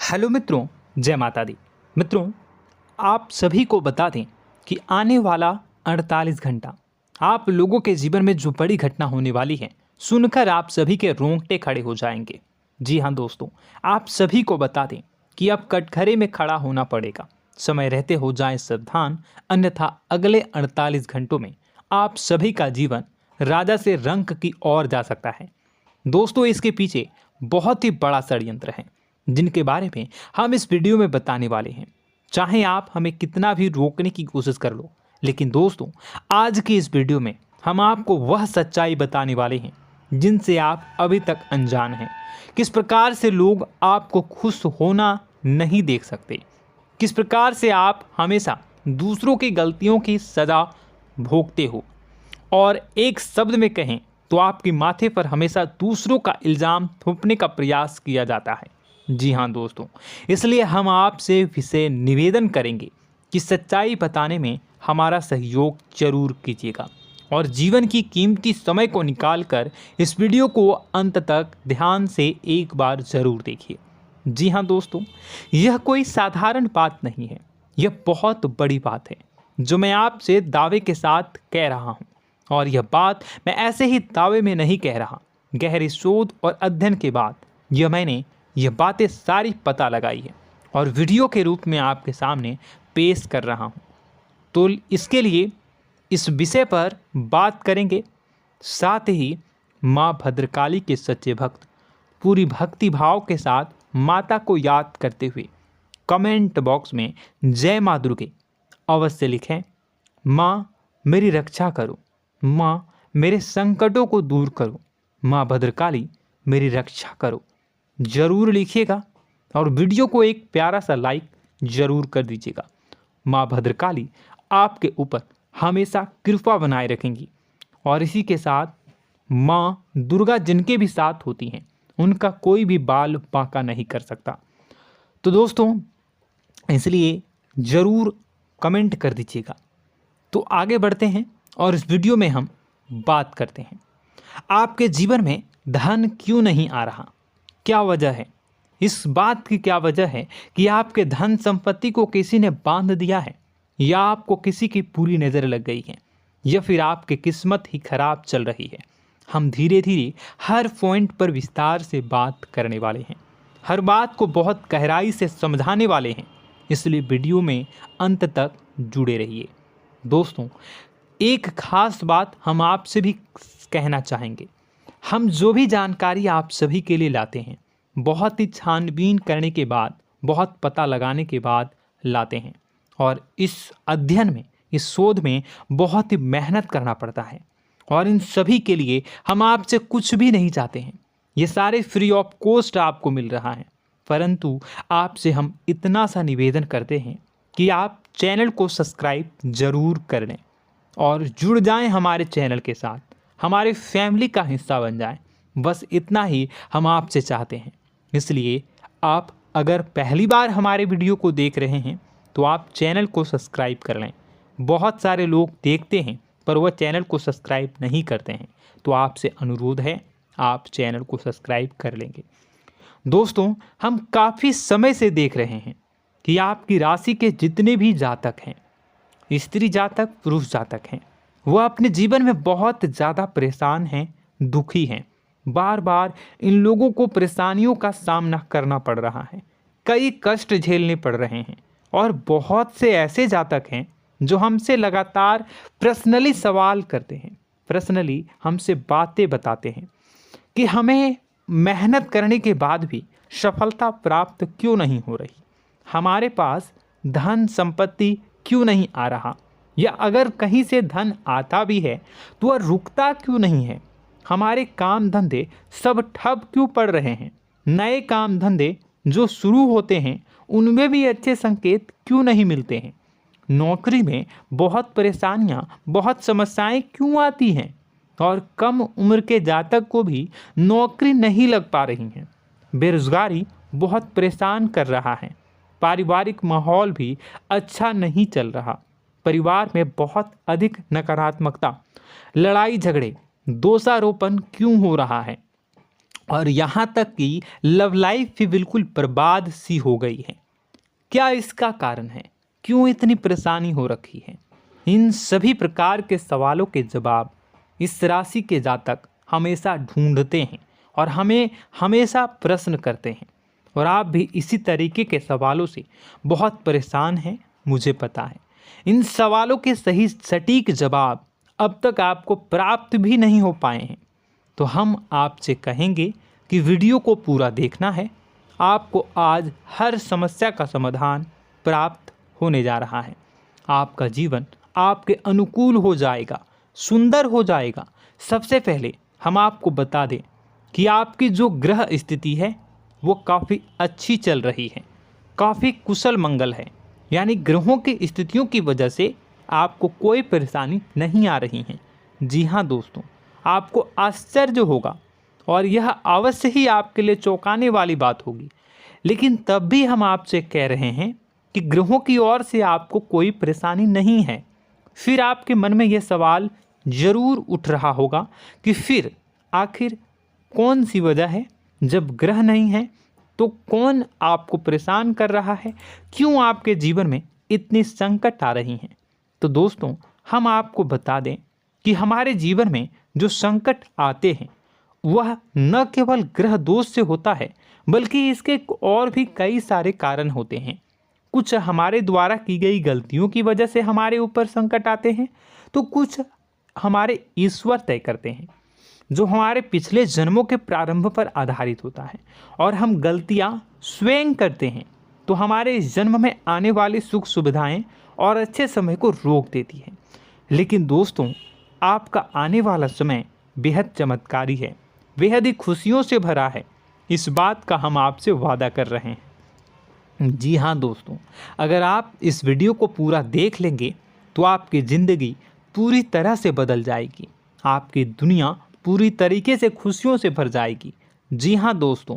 Hello मित्रों, जय माता दी। मित्रों, आप सभी को बता दें कि आने वाला 48 घंटा आप लोगों के जीवन में जो बड़ी घटना होने वाली है, सुनकर आप सभी के रोंगटे खड़े हो जाएंगे। जी हाँ दोस्तों, आप सभी को बता दें कि अब कटघरे में खड़ा होना पड़ेगा। समय रहते हो जाएं सावधान, अन्यथा अगले 48 घंटों में आप सभी का जीवन राजा से रंक की ओर जा सकता है। दोस्तों, इसके पीछे बहुत ही बड़ा षड्यंत्र है जिनके बारे में हम इस वीडियो में बताने वाले हैं। चाहे आप हमें कितना भी रोकने की कोशिश कर लो, लेकिन दोस्तों आज की इस वीडियो में हम आपको वह सच्चाई बताने वाले हैं जिनसे आप अभी तक अनजान हैं। किस प्रकार से लोग आपको खुश होना नहीं देख सकते, किस प्रकार से आप हमेशा दूसरों की गलतियों की सज़ा भोगते हो, और एक शब्द में कहें तो आपके माथे पर हमेशा दूसरों का इल्ज़ाम थोपने का प्रयास किया जाता है। जी हाँ दोस्तों, इसलिए हम आपसे विशेष निवेदन करेंगे कि सच्चाई बताने में हमारा सहयोग जरूर कीजिएगा और जीवन की कीमती समय को निकालकर इस वीडियो को अंत तक ध्यान से एक बार ज़रूर देखिए। जी हाँ दोस्तों, यह कोई साधारण बात नहीं है, यह बहुत बड़ी बात है जो मैं आपसे दावे के साथ कह रहा हूँ। और यह बात मैं ऐसे ही दावे में नहीं कह रहा, गहरी शोध और अध्ययन के बाद मैंने यह बातें सारी पता लगाई है और वीडियो के रूप में आपके सामने पेश कर रहा हूँ। तो इसके लिए इस विषय पर बात करेंगे। साथ ही माँ भद्रकाली के सच्चे भक्त पूरी भक्ति भाव के साथ माता को याद करते हुए कमेंट बॉक्स में जय माँ दुर्गे अवश्य लिखें। माँ मेरी रक्षा करो, माँ मेरे संकटों को दूर करो, माँ भद्रकाली मेरी रक्षा करो, ज़रूर लिखिएगा और वीडियो को एक प्यारा सा लाइक ज़रूर कर दीजिएगा। माँ भद्रकाली आपके ऊपर हमेशा कृपा बनाए रखेंगी और इसी के साथ माँ दुर्गा जिनके भी साथ होती हैं उनका कोई भी बाल बांका नहीं कर सकता। तो दोस्तों, इसलिए ज़रूर कमेंट कर दीजिएगा। तो आगे बढ़ते हैं और इस वीडियो में हम बात करते हैं, आपके जीवन में धन क्यों नहीं आ रहा, क्या वजह है। इस बात की क्या वजह है कि आपके धन संपत्ति को किसी ने बांध दिया है, या आपको किसी की पूरी नज़र लग गई है, या फिर आपकी किस्मत ही खराब चल रही है। हम धीरे धीरे हर पॉइंट पर विस्तार से बात करने वाले हैं, हर बात को बहुत गहराई से समझाने वाले हैं, इसलिए वीडियो में अंत तक जुड़े रहिए। दोस्तों, एक खास बात हम आपसे भी कहना चाहेंगे, हम जो भी जानकारी आप सभी के लिए लाते हैं बहुत ही छानबीन करने के बाद, बहुत पता लगाने के बाद लाते हैं, और इस अध्ययन में, इस शोध में बहुत ही मेहनत करना पड़ता है। और इन सभी के लिए हम आपसे कुछ भी नहीं चाहते हैं, ये सारे फ्री ऑफ कॉस्ट आपको मिल रहा है। परंतु आपसे हम इतना सा निवेदन करते हैं कि आप चैनल को सब्सक्राइब ज़रूर कर लें और जुड़ जाएं हमारे चैनल के साथ, हमारे फैमिली का हिस्सा बन जाएं। बस इतना ही हम आपसे चाहते हैं। इसलिए आप अगर पहली बार हमारे वीडियो को देख रहे हैं तो आप चैनल को सब्सक्राइब कर लें। बहुत सारे लोग देखते हैं पर वह चैनल को सब्सक्राइब नहीं करते हैं, तो आपसे अनुरोध है आप चैनल को सब्सक्राइब कर लेंगे। दोस्तों, हम काफ़ी समय से देख रहे हैं कि आपकी राशि के जितने भी जातक हैं, स्त्री जातक पुरुष जातक हैं, वह अपने जीवन में बहुत ज़्यादा परेशान हैं, दुखी हैं। बार बार इन लोगों को परेशानियों का सामना करना पड़ रहा है, कई कष्ट झेलने पड़ रहे हैं। और बहुत से ऐसे जातक हैं जो हमसे लगातार पर्सनली सवाल करते हैं, पर्सनली हमसे बातें बताते हैं कि हमें मेहनत करने के बाद भी सफलता प्राप्त क्यों नहीं हो रही, हमारे पास धन संपत्ति क्यों नहीं आ रहा, या अगर कहीं से धन आता भी है तो वह रुकता क्यों नहीं है, हमारे काम धंधे सब ठप क्यों पड़ रहे हैं, नए काम धंधे जो शुरू होते हैं उनमें भी अच्छे संकेत क्यों नहीं मिलते हैं, नौकरी में बहुत परेशानियां, बहुत समस्याएं क्यों आती हैं, और कम उम्र के जातक को भी नौकरी नहीं लग पा रही हैं, बेरोजगारी बहुत परेशान कर रहा है, पारिवारिक माहौल भी अच्छा नहीं चल रहा, परिवार में बहुत अधिक नकारात्मकता, लड़ाई झगड़े, दोषारोपण क्यों हो रहा है, और यहाँ तक कि लव लाइफ भी बिल्कुल बर्बाद सी हो गई है। क्या इसका कारण है? क्यों इतनी परेशानी हो रखी है? इन सभी प्रकार के सवालों के जवाब इस राशि के जातक हमेशा ढूंढते हैं और हमें हमेशा प्रश्न करते हैं। और आप भी इसी तरीके के सवालों से बहुत परेशान हैं, मुझे पता है। इन सवालों के सही सटीक जवाब अब तक आपको प्राप्त भी नहीं हो पाए हैं, तो हम आपसे कहेंगे कि वीडियो को पूरा देखना है। आपको आज हर समस्या का समाधान प्राप्त होने जा रहा है। आपका जीवन आपके अनुकूल हो जाएगा, सुंदर हो जाएगा। सबसे पहले हम आपको बता दें कि आपकी जो ग्रह स्थिति है वो काफ़ी अच्छी चल रही है, काफ़ी कुशल मंगल है। यानी ग्रहों की स्थितियों की वजह से आपको कोई परेशानी नहीं आ रही है। जी हाँ दोस्तों, आपको आश्चर्य होगा और यह अवश्य ही आपके लिए चौंकाने वाली बात होगी, लेकिन तब भी हम आपसे कह रहे हैं कि ग्रहों की ओर से आपको कोई परेशानी नहीं है। फिर आपके मन में यह सवाल जरूर उठ रहा होगा कि फिर आखिर कौन सी वजह है? जब ग्रह नहीं है तो कौन आपको परेशान कर रहा है? क्यों आपके जीवन में इतनी संकट आ रही हैं? तो दोस्तों, हम आपको बता दें कि हमारे जीवन में जो संकट आते हैं वह न केवल ग्रह दोष से होता है, बल्कि इसके और भी कई सारे कारण होते हैं। कुछ हमारे द्वारा की गई गलतियों की वजह से हमारे ऊपर संकट आते हैं, तो कुछ हमारे ईश्वर तय करते हैं, जो हमारे पिछले जन्मों के प्रारंभ पर आधारित होता है। और हम गलतियां स्वयं करते हैं तो हमारे इस जन्म में आने वाली सुख सुविधाएं और अच्छे समय को रोक देती है। लेकिन दोस्तों, आपका आने वाला समय बेहद चमत्कारी है, बेहद ही खुशियों से भरा है। इस बात का हम आपसे वादा कर रहे हैं। जी हाँ दोस्तों, अगर आप इस वीडियो को पूरा देख लेंगे तो आपकी ज़िंदगी पूरी तरह से बदल जाएगी, आपकी दुनिया पूरी तरीके से खुशियों से भर जाएगी। जी हाँ दोस्तों,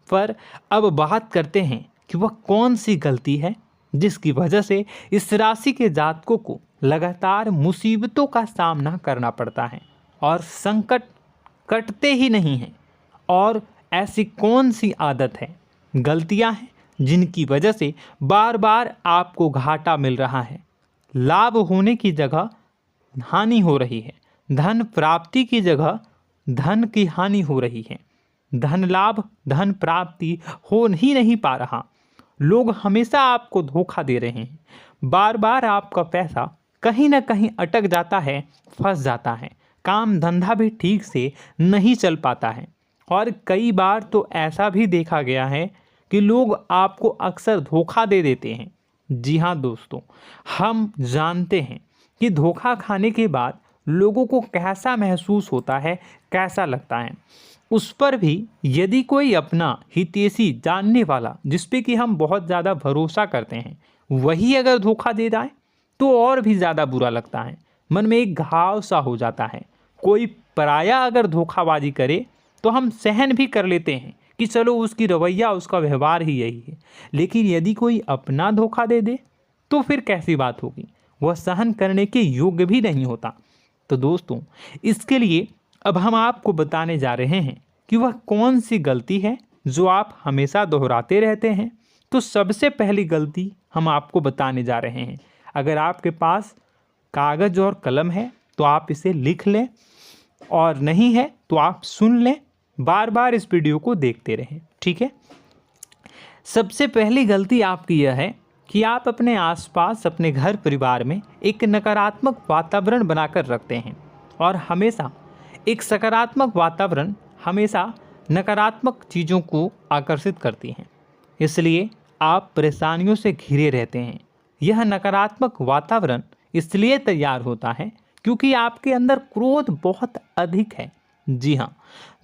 पर अब बात करते हैं कि वह कौन सी गलती है जिसकी वजह से इस राशि के जातकों को लगातार मुसीबतों का सामना करना पड़ता है और संकट कटते ही नहीं हैं। और ऐसी कौन सी आदत है, गलतियां हैं जिनकी वजह से बार बार आपको घाटा मिल रहा है, लाभ होने की जगह हानि हो रही है, धन प्राप्ति की जगह धन की हानि हो रही है, धन लाभ धन प्राप्ति हो ही नहीं पा रहा, लोग हमेशा आपको धोखा दे रहे हैं, बार बार आपका पैसा कहीं ना कहीं अटक जाता है, फंस जाता है, काम धंधा भी ठीक से नहीं चल पाता है। और कई बार तो ऐसा भी देखा गया है कि लोग आपको अक्सर धोखा दे देते हैं। जी हाँ दोस्तों, हम जानते हैं कि धोखा खाने के बाद लोगों को कैसा महसूस होता है, कैसा लगता है। उस पर भी यदि कोई अपना हितैषी जानने वाला, जिस पे कि हम बहुत ज़्यादा भरोसा करते हैं, वही अगर धोखा दे जाए तो और भी ज़्यादा बुरा लगता है, मन में एक घाव सा हो जाता है। कोई पराया अगर धोखाबाजी करे तो हम सहन भी कर लेते हैं कि चलो उसकी रवैया उसका व्यवहार ही यही है, लेकिन यदि कोई अपना धोखा दे दे तो फिर कैसी बात होगी, वह सहन करने के योग्य भी नहीं होता। तो दोस्तों, इसके लिए अब हम आपको बताने जा रहे हैं कि वह कौन सी गलती है जो आप हमेशा दोहराते रहते हैं। तो सबसे पहली गलती हम आपको बताने जा रहे हैं। अगर आपके पास कागज़ और कलम है तो आप इसे लिख लें, और नहीं है तो आप सुन लें, बार बार इस वीडियो को देखते रहें, ठीक है। सबसे पहली गलती आपकी यह है कि आप अपने आसपास, अपने घर परिवार में एक नकारात्मक वातावरण बनाकर रखते हैं, और हमेशा एक सकारात्मक वातावरण हमेशा नकारात्मक चीज़ों को आकर्षित करती हैं। इसलिए आप परेशानियों से घिरे रहते हैं। यह नकारात्मक वातावरण इसलिए तैयार होता है क्योंकि आपके अंदर क्रोध बहुत अधिक है। जी हाँ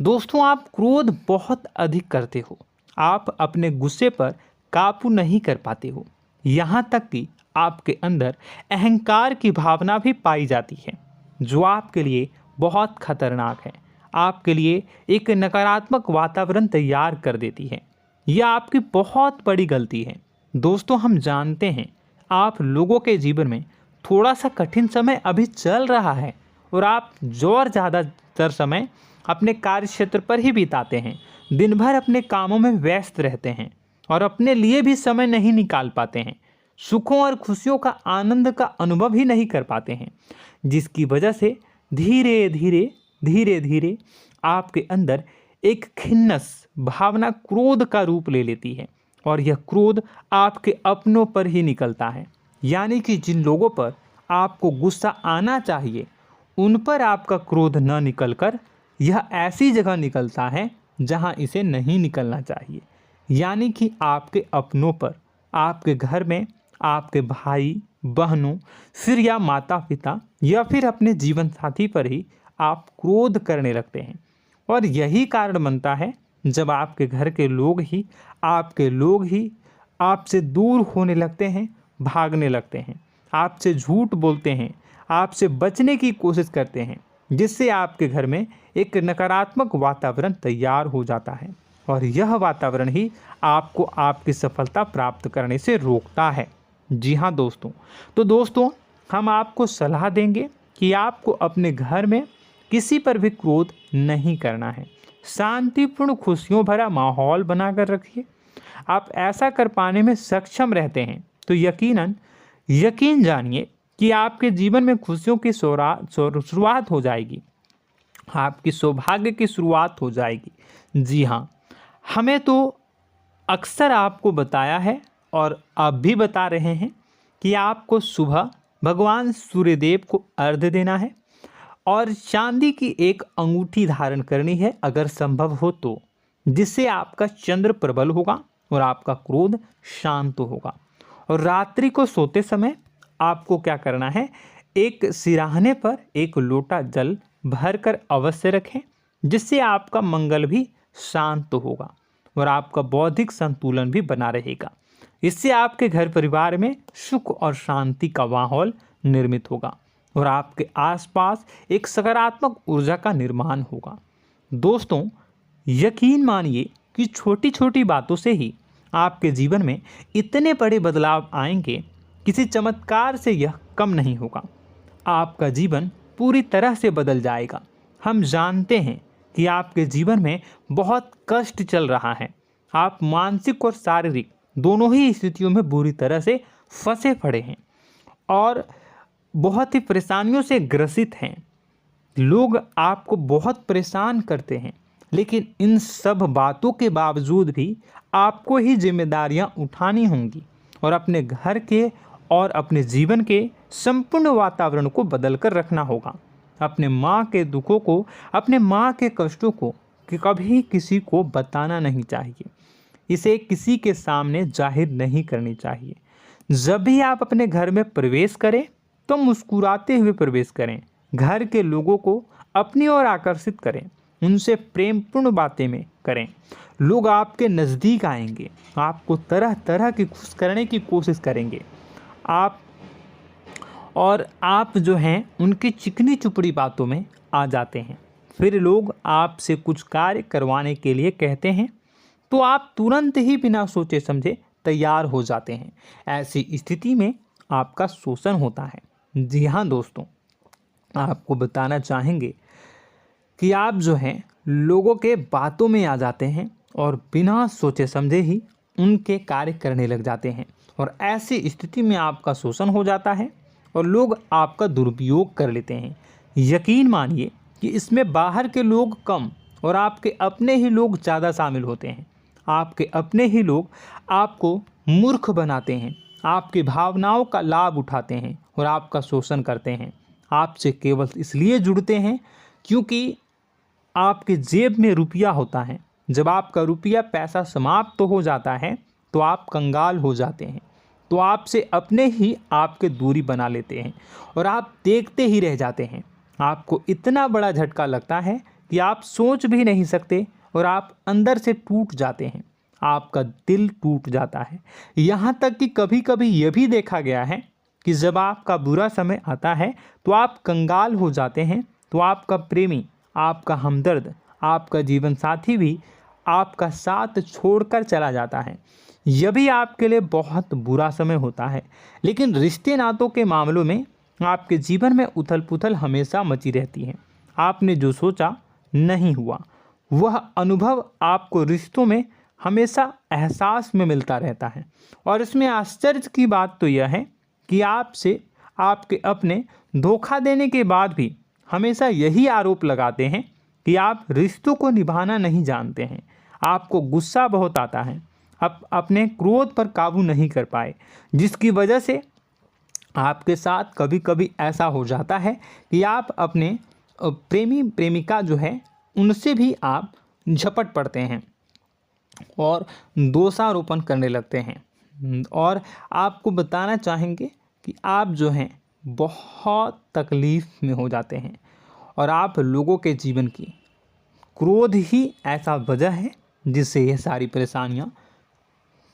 दोस्तों, आप क्रोध बहुत अधिक करते हो, आप अपने गुस्से पर काबू नहीं कर पाते हो, यहाँ तक कि आपके अंदर अहंकार की भावना भी पाई जाती है, जो आपके लिए बहुत खतरनाक है, आपके लिए एक नकारात्मक वातावरण तैयार कर देती है। यह आपकी बहुत बड़ी गलती है। दोस्तों, हम जानते हैं आप लोगों के जीवन में थोड़ा सा कठिन समय अभी चल रहा है और आप जोर ज़्यादा अधिकतर समय अपने कार्य क्षेत्र पर ही बिताते हैं, दिन भर अपने कामों में व्यस्त रहते हैं और अपने लिए भी समय नहीं निकाल पाते हैं, सुखों और खुशियों का आनंद का अनुभव ही नहीं कर पाते हैं, जिसकी वजह से धीरे धीरे आपके अंदर एक खिन्नस भावना क्रोध का रूप ले लेती है और यह क्रोध आपके अपनों पर ही निकलता है। यानी कि जिन लोगों पर आपको गुस्सा आना चाहिए उन पर आपका क्रोध न निकलकर यह ऐसी जगह निकलता है जहां इसे नहीं निकलना चाहिए। यानी कि आपके अपनों पर, आपके घर में आपके भाई बहनों, फिर या माता पिता या फिर अपने जीवन साथी पर ही आप क्रोध करने लगते हैं। और यही कारण बनता है जब आपके घर के लोग ही आपसे दूर होने लगते हैं, भागने लगते हैं, आपसे झूठ बोलते हैं, आपसे बचने की कोशिश करते हैं, जिससे आपके घर में एक नकारात्मक वातावरण तैयार हो जाता है और यह वातावरण ही आपको आपकी सफलता प्राप्त करने से रोकता है। जी हाँ दोस्तों, तो दोस्तों हम आपको सलाह देंगे कि आपको अपने घर में किसी पर भी क्रोध नहीं करना है। शांतिपूर्ण खुशियों भरा माहौल बनाकर रखिए। आप ऐसा कर पाने में सक्षम रहते हैं तो यकीन जानिए कि आपके जीवन में खुशियों की शुरुआत हो जाएगी, आपकी सौभाग्य की शुरुआत हो जाएगी। जी हाँ, हमें तो अक्सर आपको बताया है और अब भी बता रहे हैं कि आपको सुबह भगवान सूर्यदेव को अर्घ्य देना है और चांदी की एक अंगूठी धारण करनी है अगर संभव हो तो, जिससे आपका चंद्र प्रबल होगा और आपका क्रोध शांत होगा। और रात्रि को सोते समय आपको क्या करना है, एक सिराहने पर एक लोटा जल भरकर अवश्य रखें, जिससे आपका मंगल भी शांत होगा और आपका बौद्धिक संतुलन भी बना रहेगा। इससे आपके घर परिवार में सुख और शांति का माहौल निर्मित होगा और आपके आसपास एक सकारात्मक ऊर्जा का निर्माण होगा। दोस्तों यकीन मानिए कि छोटी छोटी बातों से ही आपके जीवन में इतने बड़े बदलाव आएंगे, किसी चमत्कार से यह कम नहीं होगा। आपका जीवन पूरी तरह से बदल जाएगा। हम जानते हैं कि आपके जीवन में बहुत कष्ट चल रहा है, आप मानसिक और शारीरिक दोनों ही स्थितियों में बुरी तरह से फंसे पड़े हैं और बहुत ही परेशानियों से ग्रसित हैं। लोग आपको बहुत परेशान करते हैं, लेकिन इन सब बातों के बावजूद भी आपको ही जिम्मेदारियां उठानी होंगी और अपने घर के और अपने जीवन के संपूर्ण वातावरण को बदल कर रखना होगा। अपने माँ के दुखों को, अपने माँ के कष्टों को कभी किसी को बताना नहीं चाहिए, इसे किसी के सामने जाहिर नहीं करनी चाहिए। जब भी आप अपने घर में प्रवेश करें तो मुस्कुराते हुए प्रवेश करें, घर के लोगों को अपनी ओर आकर्षित करें, उनसे प्रेमपूर्ण बातें में करें। लोग आपके नज़दीक आएंगे, आपको तरह तरह की खुश करने की कोशिश करेंगे। आप जो हैं उनकी चिकनी चुपड़ी बातों में आ जाते हैं। फिर लोग आपसे कुछ कार्य करवाने के लिए कहते हैं तो आप तुरंत ही बिना सोचे समझे तैयार हो जाते हैं। ऐसी स्थिति में आपका शोषण होता है। जी हाँ दोस्तों, आपको बताना चाहेंगे कि आप जो हैं लोगों के बातों में आ जाते हैं और बिना सोचे समझे ही उनके कार्य करने लग जाते हैं और ऐसी स्थिति में आपका शोषण हो जाता है और लोग आपका दुरुपयोग कर लेते हैं। यकीन मानिए कि इसमें बाहर के लोग कम और आपके अपने ही लोग ज़्यादा शामिल होते हैं। आपके अपने ही लोग आपको मूर्ख बनाते हैं, आपकी भावनाओं का लाभ उठाते हैं और आपका शोषण करते हैं। आपसे केवल इसलिए जुड़ते हैं क्योंकि आपके जेब में रुपया होता है। जब आपका रुपया पैसा समाप्त हो जाता है तो आप कंगाल हो जाते हैं, तो आपसे अपने ही आपके दूरी बना लेते हैं और आप देखते ही रह जाते हैं। आपको इतना बड़ा झटका लगता है कि आप सोच भी नहीं सकते और आप अंदर से टूट जाते हैं, आपका दिल टूट जाता है। यहाँ तक कि कभी कभी यह भी देखा गया है कि जब आपका बुरा समय आता है तो आप कंगाल हो जाते हैं, तो आपका प्रेमी, आपका हमदर्द, आपका जीवन साथी भी आपका साथ छोड़कर चला जाता है। यह भी आपके लिए बहुत बुरा समय होता है। लेकिन रिश्ते नातों के मामलों में आपके जीवन में उथल पुथल हमेशा मची रहती है। आपने जो सोचा नहीं हुआ। वह अनुभव आपको रिश्तों में हमेशा एहसास में मिलता रहता है। और इसमें आश्चर्य की बात तो यह है कि आपसे आपके अपने धोखा देने के बाद भी हमेशा यही आरोप लगाते हैं कि आप रिश्तों को निभाना नहीं जानते हैं। आपको गुस्सा बहुत आता है, अपने क्रोध पर काबू नहीं कर पाए, जिसकी वजह से आपके साथ कभी कभी ऐसा हो जाता है कि आप अपने प्रेमी प्रेमिका जो है उनसे भी आप झपट पड़ते हैं और दोषारोपण करने लगते हैं। और आपको बताना चाहेंगे कि आप जो हैं बहुत तकलीफ़ में हो जाते हैं और आप लोगों के जीवन की क्रोध ही ऐसा वजह है जिससे ये सारी परेशानियां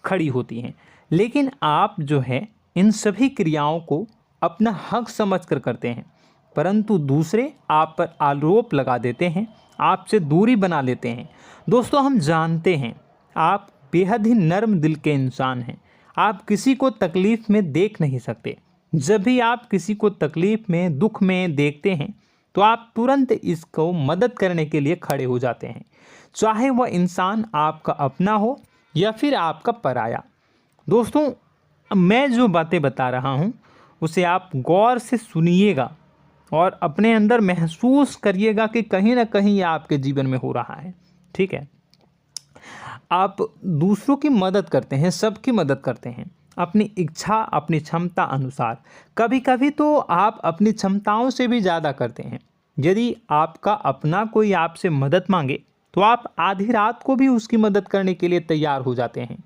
खड़ी होती हैं। लेकिन आप जो है इन सभी क्रियाओं को अपना हक समझकर करते हैं, परंतु दूसरे आप पर आरोप लगा देते हैं, आपसे दूरी बना लेते हैं। दोस्तों, हम जानते हैं आप बेहद ही नर्म दिल के इंसान हैं। आप किसी को तकलीफ़ में देख नहीं सकते। जब भी आप किसी को तकलीफ़ में, दुख में देखते हैं तो आप तुरंत इसको मदद करने के लिए खड़े हो जाते हैं, चाहे वह इंसान आपका अपना हो या फिर आपका पराया। दोस्तों, मैं जो बातें बता रहा हूँ उसे आप गौर से सुनिएगा और अपने अंदर महसूस करिएगा कि कहीं ना कहीं ये आपके जीवन में हो रहा है। ठीक है, आप दूसरों की मदद करते हैं, सबकी मदद करते हैं अपनी इच्छा, अपनी क्षमता अनुसार। कभी कभी तो आप अपनी क्षमताओं से भी ज़्यादा करते हैं। यदि आपका अपना कोई आपसे मदद मांगे तो आप आधी रात को भी उसकी मदद करने के लिए तैयार हो जाते हैं।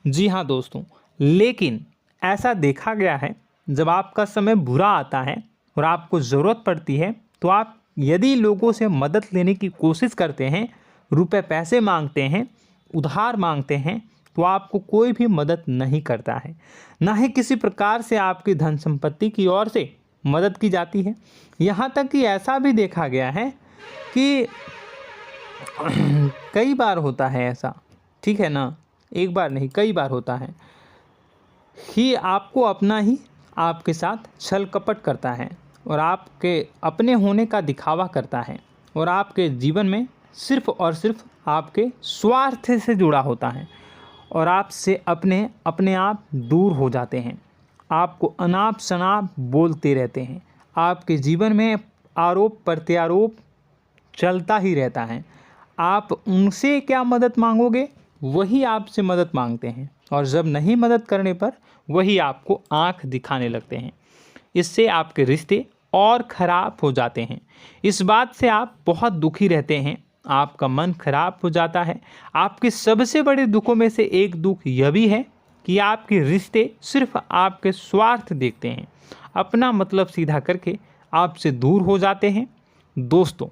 जी हाँ दोस्तों, लेकिन ऐसा देखा गया है जब आपका समय बुरा आता है और आपको ज़रूरत पड़ती है तो आप यदि लोगों से मदद लेने की कोशिश करते हैं, रुपए पैसे मांगते हैं, उधार मांगते हैं, तो आपको कोई भी मदद नहीं करता है। ना ही किसी प्रकार से आपकी धन संपत्ति की ओर से मदद की जाती है। यहाँ तक कि ऐसा भी देखा गया है कि कई बार होता है ऐसा, ठीक है ना, एक बार नहीं कई बार होता है कि आपको अपना ही आपके साथ छल कपट करता है और आपके अपने होने का दिखावा करता है और आपके जीवन में सिर्फ और सिर्फ आपके स्वार्थ से जुड़ा होता है और आपसे अपने आप दूर हो जाते हैं। आपको अनाप शनाप बोलते रहते हैं। आपके जीवन में आरोप प्रत्यारोप चलता ही रहता है। आप उनसे क्या मदद मांगोगे, वही आपसे मदद मांगते हैं और जब नहीं मदद करने पर वही आपको आंख दिखाने लगते हैं। इससे आपके रिश्ते और ख़राब हो जाते हैं। इस बात से आप बहुत दुखी रहते हैं, आपका मन खराब हो जाता है। आपके सबसे बड़े दुखों में से एक दुख यह भी है कि आपके रिश्ते सिर्फ आपके स्वार्थ देखते हैं, अपना मतलब सीधा करके आपसे दूर हो जाते हैं। दोस्तों,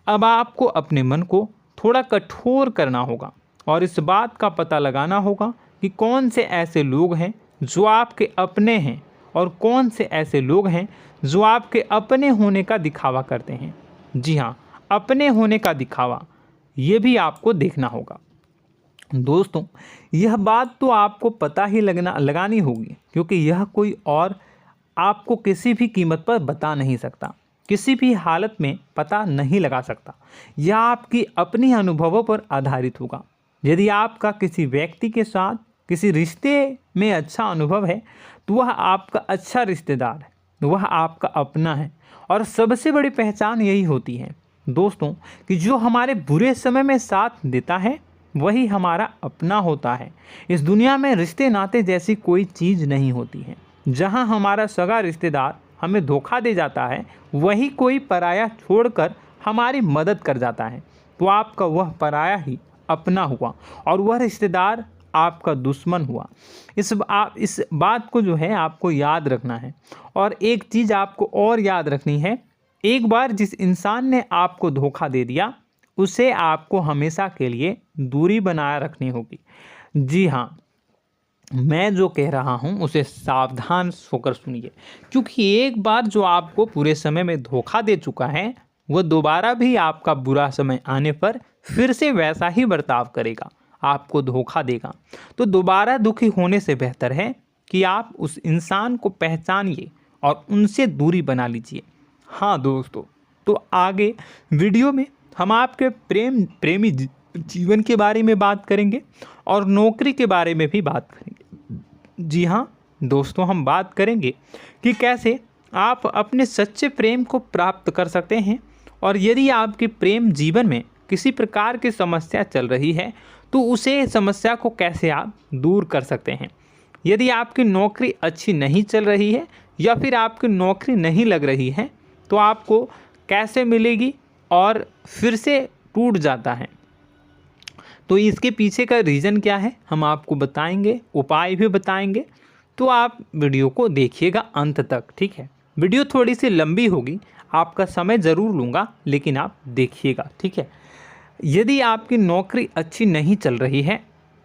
अब आपको अपने मन को थोड़ा कठोर करना होगा और इस बात का पता लगाना होगा कि कौन से ऐसे लोग हैं जो आपके अपने हैं और कौन से ऐसे लोग हैं जो आपके अपने होने का दिखावा करते हैं। जी हाँ, अपने होने का दिखावा, ये भी आपको देखना होगा। दोस्तों, यह बात तो आपको पता ही लगानी होगी, क्योंकि यह कोई और आपको किसी भी कीमत पर बता नहीं सकता, किसी भी हालत में पता नहीं लगा सकता। यह आपकी अपनी अनुभवों पर आधारित होगा। यदि आपका किसी व्यक्ति के साथ किसी रिश्ते में अच्छा अनुभव है तो वह आपका अच्छा रिश्तेदार है, वह आपका अपना है। और सबसे बड़ी पहचान यही होती है दोस्तों कि जो हमारे बुरे समय में साथ देता है वही हमारा अपना होता है। इस दुनिया में रिश्ते नाते जैसी कोई चीज़ नहीं होती है। जहां हमारा सगा रिश्तेदार हमें धोखा दे जाता है, वही कोई पराया छोड़कर हमारी मदद कर जाता है, तो आपका वह पराया ही अपना हुआ और वह रिश्तेदार आपका दुश्मन हुआ। इस बात को जो है आपको याद रखना है। और एक चीज़ आपको और याद रखनी है, एक बार जिस इंसान ने आपको धोखा दे दिया उसे आपको हमेशा के लिए दूरी बनाए रखनी होगी। जी हाँ, मैं जो कह रहा हूँ उसे सावधान होकर सुनिए, क्योंकि एक बार जो आपको पूरे समय में धोखा दे चुका है वह दोबारा भी आपका बुरा समय आने पर फिर से वैसा ही बर्ताव करेगा, आपको धोखा देगा। तो दोबारा दुखी होने से बेहतर है कि आप उस इंसान को पहचानिए और उनसे दूरी बना लीजिए। हाँ दोस्तों, तो आगे वीडियो में हम आपके प्रेमी जीवन के बारे में बात करेंगे और नौकरी के बारे में भी बात करेंगे। जी हाँ दोस्तों, हम बात करेंगे कि कैसे आप अपने सच्चे प्रेम को प्राप्त कर सकते हैं, और यदि आपके प्रेम जीवन में किसी प्रकार की समस्या चल रही है तो उसे समस्या को कैसे आप दूर कर सकते हैं। यदि आपकी नौकरी अच्छी नहीं चल रही है या फिर आपकी नौकरी नहीं लग रही है तो आपको कैसे मिलेगी और फिर से टूट जाता है, तो इसके पीछे का रीज़न क्या है हम आपको बताएंगे, उपाय भी बताएंगे। तो आप वीडियो को देखिएगा अंत तक, ठीक है। वीडियो थोड़ी सी लंबी होगी, आपका समय ज़रूर लूँगा, लेकिन आप देखिएगा, ठीक है। यदि आपकी नौकरी अच्छी नहीं चल रही है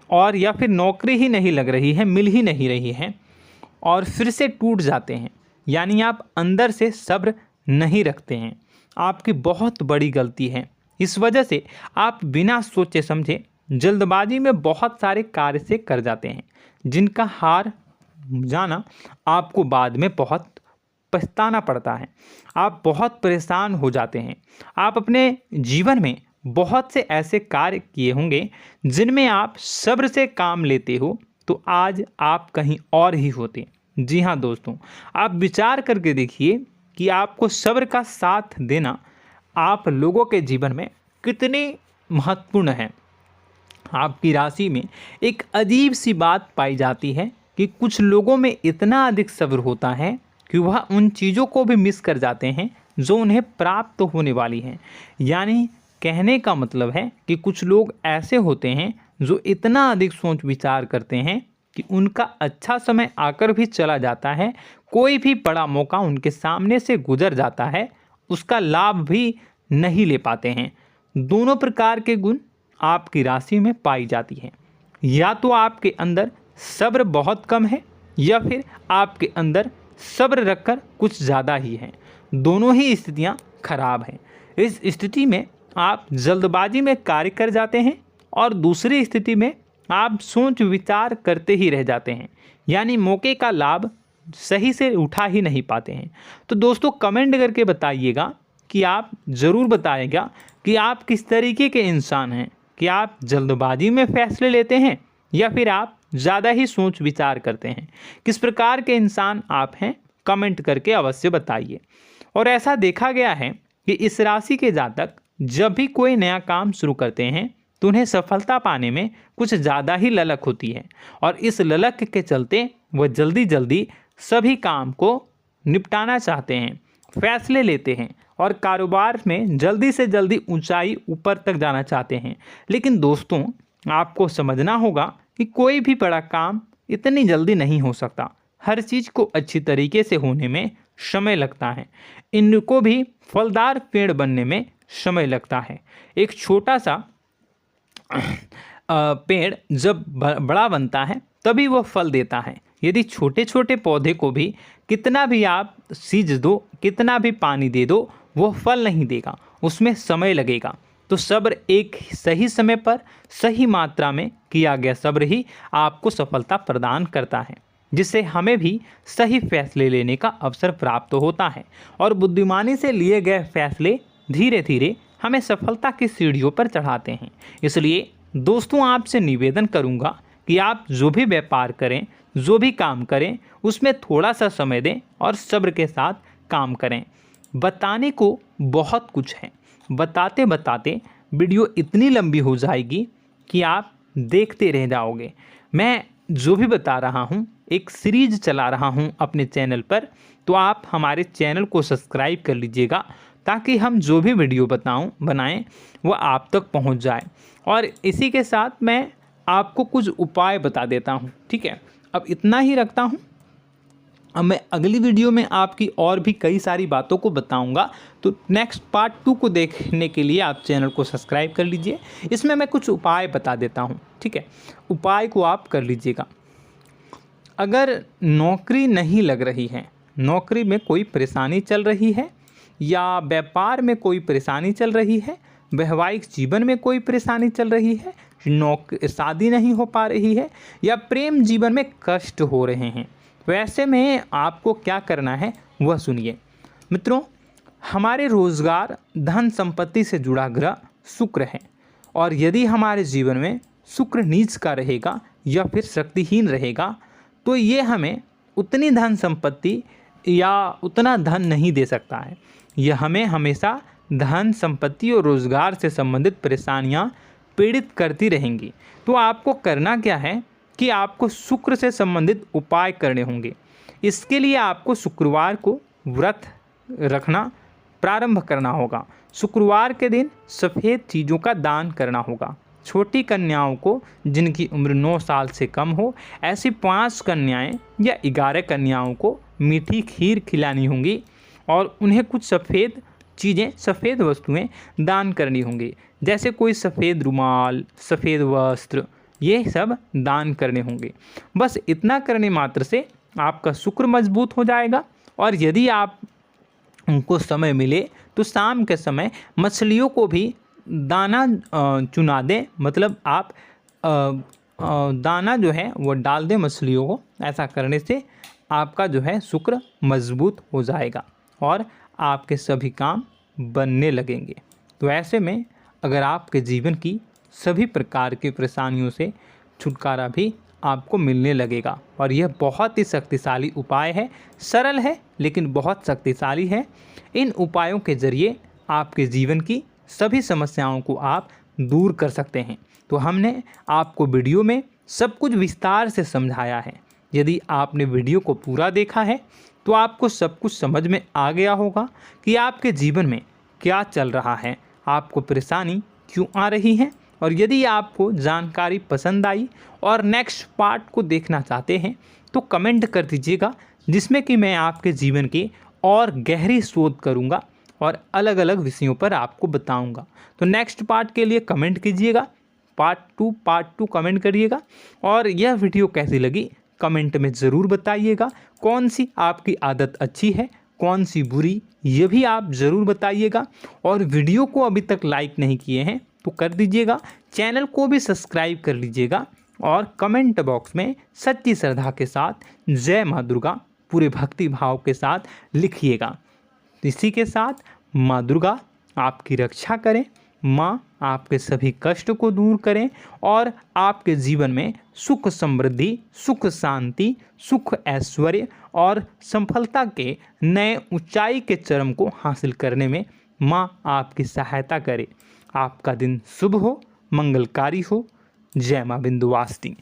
और या फिर नौकरी ही नहीं लग रही है, मिल ही नहीं रही है और फिर से टूट जाते हैं, यानी आप अंदर से सब्र नहीं रखते हैं, आपकी बहुत बड़ी गलती है। इस वजह से आप बिना सोचे समझे जल्दबाजी में बहुत सारे कार्य से कर जाते हैं, जिनका हार जाना आपको बाद में बहुत पछताना पड़ता है। आप बहुत परेशान हो जाते हैं। आप अपने जीवन में बहुत से ऐसे कार्य किए होंगे जिनमें आप सब्र से काम लेते हो, तो आज आप कहीं और ही होते। जी हाँ दोस्तों, आप विचार करके देखिए कि आपको सब्र का साथ देना आप लोगों के जीवन में कितनी महत्वपूर्ण है। आपकी राशि में एक अजीब सी बात पाई जाती है कि कुछ लोगों में इतना अधिक सब्र होता है कि वह उन चीज़ों को भी मिस कर जाते हैं जो उन्हें प्राप्त होने वाली हैं। यानी कहने का मतलब है कि कुछ लोग ऐसे होते हैं जो इतना अधिक सोच विचार करते हैं कि उनका अच्छा समय आकर भी चला जाता है, कोई भी बड़ा मौका उनके सामने से गुजर जाता है, उसका लाभ भी नहीं ले पाते हैं। दोनों प्रकार के गुण आपकी राशि में पाई जाती है। या तो आपके अंदर सब्र बहुत कम है या फिर आपके अंदर सब्र रखकर कुछ ज़्यादा ही है। दोनों ही स्थितियाँ खराब हैं। इस स्थिति में आप जल्दबाजी में कार्य कर जाते हैं और दूसरी स्थिति में आप सोच विचार करते ही रह जाते हैं, यानी मौके का लाभ सही से उठा ही नहीं पाते हैं। तो दोस्तों कमेंट करके बताइएगा कि आप ज़रूर बताइएगा कि आप किस तरीके के इंसान हैं, कि आप जल्दबाजी में फैसले लेते हैं या फिर आप ज़्यादा ही सोच विचार करते हैं। किस प्रकार के इंसान आप हैं, कमेंट करके अवश्य बताइए। और ऐसा देखा गया है कि इस राशि के जातक जब भी कोई नया काम शुरू करते हैं तो उन्हें सफलता पाने में कुछ ज़्यादा ही ललक होती है, और इस ललक के चलते वह जल्दी जल्दी सभी काम को निपटाना चाहते हैं, फैसले लेते हैं और कारोबार में जल्दी से जल्दी ऊंचाई ऊपर तक जाना चाहते हैं। लेकिन दोस्तों आपको समझना होगा कि कोई भी बड़ा काम इतनी जल्दी नहीं हो सकता। हर चीज़ को अच्छी तरीके से होने में समय लगता है। इनको भी फलदार पेड़ बनने में समय लगता है। एक छोटा सा पेड़ जब बड़ा बनता है तभी वह फल देता है। यदि छोटे छोटे पौधे को भी कितना भी आप सींच दो, कितना भी पानी दे दो, वो फल नहीं देगा, उसमें समय लगेगा। तो सब्र एक सही समय पर सही मात्रा में किया गया सब्र ही आपको सफलता प्रदान करता है, जिससे हमें भी सही फैसले लेने का अवसर प्राप्त होता है। और बुद्धिमानी से लिए गए फैसले धीरे धीरे हमें सफलता की सीढ़ियों पर चढ़ाते हैं। इसलिए दोस्तों आपसे निवेदन करूंगा कि आप जो भी व्यापार करें, जो भी काम करें, उसमें थोड़ा सा समय दें और सब्र के साथ काम करें। बताने को बहुत कुछ है, बताते बताते वीडियो इतनी लंबी हो जाएगी कि आप देखते रह जाओगे। मैं जो भी बता रहा हूँ एक सीरीज चला रहा हूँ अपने चैनल पर, तो आप हमारे चैनल को सब्सक्राइब कर लीजिएगा ताकि हम जो भी वीडियो बनाएं वो आप तक पहुँच जाए। और इसी के साथ मैं आपको कुछ उपाय बता देता हूँ, ठीक है। अब इतना ही रखता हूँ। अब मैं अगली वीडियो में आपकी और भी कई सारी बातों को बताऊंगा। तो नेक्स्ट पार्ट 2 को देखने के लिए आप चैनल को सब्सक्राइब कर लीजिए। इसमें मैं कुछ उपाय बता देता हूं, ठीक है। उपाय को आप कर लीजिएगा। अगर नौकरी नहीं लग रही है, नौकरी में कोई परेशानी चल रही है, या व्यापार में कोई परेशानी चल रही है, वैवाहिक जीवन में कोई परेशानी चल रही है, शादी नहीं हो पा रही है, या प्रेम जीवन में कष्ट हो रहे हैं, वैसे में आपको क्या करना है वह सुनिए। मित्रों, हमारे रोजगार, धन संपत्ति से जुड़ा ग्रह शुक्र है, और यदि हमारे जीवन में शुक्र नीच का रहेगा या फिर शक्तिहीन रहेगा तो ये हमें उतनी धन संपत्ति या उतना धन नहीं दे सकता है। यह हमें हमेशा धन संपत्ति और रोजगार से संबंधित परेशानियां पीड़ित करती रहेंगी। तो आपको करना क्या है कि आपको शुक्र से संबंधित उपाय करने होंगे। इसके लिए आपको शुक्रवार को व्रत रखना प्रारंभ करना होगा। शुक्रवार के दिन सफ़ेद चीज़ों का दान करना होगा। छोटी कन्याओं को जिनकी उम्र 9 साल से कम हो, ऐसी 5 कन्याएं या 11 कन्याओं को मीठी खीर खिलानी होंगी और उन्हें कुछ सफ़ेद चीज़ें, सफ़ेद वस्तुएं दान करनी होंगी, जैसे कोई सफ़ेद रुमाल, सफ़ेद वस्त्र, ये सब दान करने होंगे। बस इतना करने मात्र से आपका शुक्र मजबूत हो जाएगा। और यदि आप उनको समय मिले तो शाम के समय मछलियों को भी दाना चुना दें, मतलब आप दाना जो है वो डाल दें मछलियों को। ऐसा करने से आपका जो है शुक्र मजबूत हो जाएगा और आपके सभी काम बनने लगेंगे। तो ऐसे में अगर आपके जीवन की सभी प्रकार की परेशानियों से छुटकारा भी आपको मिलने लगेगा। और यह बहुत ही शक्तिशाली उपाय है, सरल है लेकिन बहुत शक्तिशाली है। इन उपायों के ज़रिए आपके जीवन की सभी समस्याओं को आप दूर कर सकते हैं। तो हमने आपको वीडियो में सब कुछ विस्तार से समझाया है। यदि आपने वीडियो को पूरा देखा है तो आपको सब कुछ समझ में आ गया होगा कि आपके जीवन में क्या चल रहा है, आपको परेशानी क्यों आ रही है। और यदि आपको जानकारी पसंद आई और नेक्स्ट पार्ट को देखना चाहते हैं तो कमेंट कर दीजिएगा, जिसमें कि मैं आपके जीवन की और गहरी शोध करूंगा और अलग अलग विषयों पर आपको बताऊंगा। तो नेक्स्ट पार्ट के लिए कमेंट कीजिएगा, पार्ट टू कमेंट करिएगा। और यह वीडियो कैसी लगी कमेंट में ज़रूर बताइएगा। कौन सी आपकी आदत अच्छी है, कौन सी बुरी, ये भी आप ज़रूर बताइएगा। और वीडियो को अभी तक लाइक नहीं किए हैं तो कर दीजिएगा, चैनल को भी सब्सक्राइब कर लीजिएगा और कमेंट बॉक्स में सच्ची श्रद्धा के साथ जय माँ दुर्गा पूरे भक्ति भाव के साथ लिखिएगा। इसी के साथ माँ दुर्गा आपकी रक्षा करें, माँ आपके सभी कष्ट को दूर करें और आपके जीवन में सुख समृद्धि, सुख शांति, सुख ऐश्वर्य और सफलता के नए ऊंचाई के चरम को हासिल करने में माँ आपकी सहायता करे। आपका दिन शुभ हो, मंगलकारी हो। जय माँ विंध्यवासिनी।